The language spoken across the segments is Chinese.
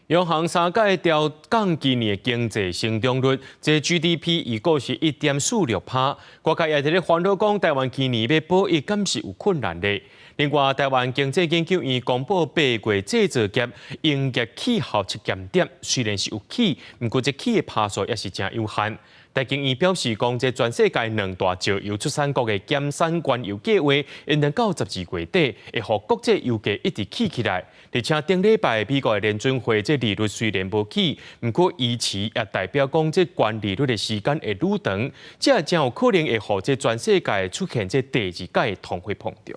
央行3届调降今年的经济成长率，即 GDP 预估是1.46%。各界也伫咧烦恼讲，台湾今年要保一敢是有困难的。另外，台湾经济研究院公布8月制造业营业气候测验点，虽然是有起，不过这起的趴数也是真有限。台经院表示，讲这全世界2大石油出产国的减产原油计划，因能到12月底，会互国际油价一直起来。而且顶礼拜美国的联准会这利率虽然无起，不过预期也代表讲这关利率的时间会愈长，这将有可能会互这全世界出现这第2届的通货膨胀。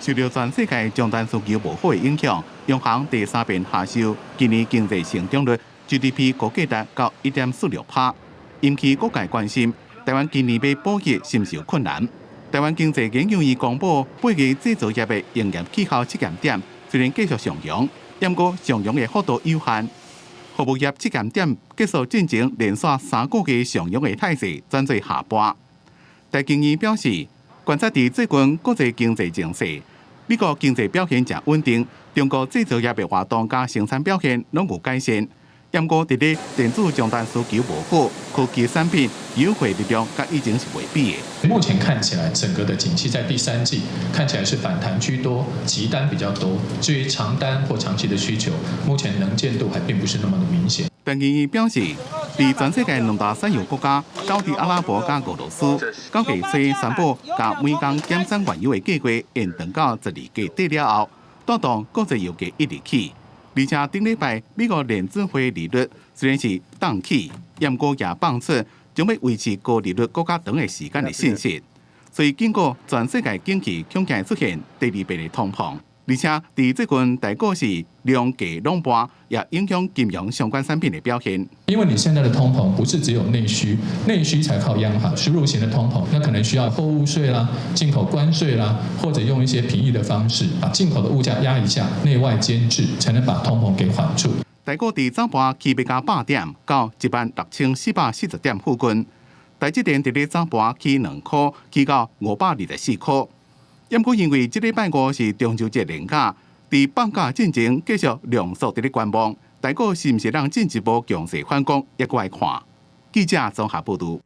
受到全世界终端需求无好的影响，央行第3遍下修今年经济成长率 GDP 估计达到1.46%，引起各界关心。台湾今年要保值是毋是有困难？台湾经济研究院公布8月制造业的营业气候测验点，虽然继续上扬，不过上扬的幅度有限。服务业测验点结束进行连续3个月上扬的态势，转做下滑。台经院表示，观察至最近国际经济情势，美国经济表现真稳定，中国制造业的活动加生产表现拢有改善。不过，伫咧电子终端需求无好，科技产品优惠力量甲以前是袂比的。目前看起来，整个的景气在第3季看起来是反弹居多，急单比较多。至于长单或长期的需求，目前能见度还并不是那么的明显。但伊表示，伫全世界2大产油国家——沙特阿拉伯加俄罗斯，高价初宣布甲每工减产原油的计划延长到12月底了后，带动国际油价一直起。而且顶礼拜美国联准会利率虽然是降起，不过也放出将要维持高利率更加长的时间的信息。所以，经过全世界经济恐惊出现第2遍的通膨，而且伫最近大股市量价垄断，也影响金融相关产品的表现。因为你现在的通膨不是只有内需，内需才靠央行，输入型的通膨，那可能需要货物税啦、进口关税啦，或者用一些平抑的方式，把进口的物价压一下，内外兼治，才能把通膨给缓住。台股伫早盘起要加8点，到16440点附近。台积电伫咧早盘起2块，起到524块。不过因为这礼拜5是中秋节连假，伫放假进前继续量缩伫咧观望，台股是毋是让进一步强势反攻，也搁来看。记者综合报道。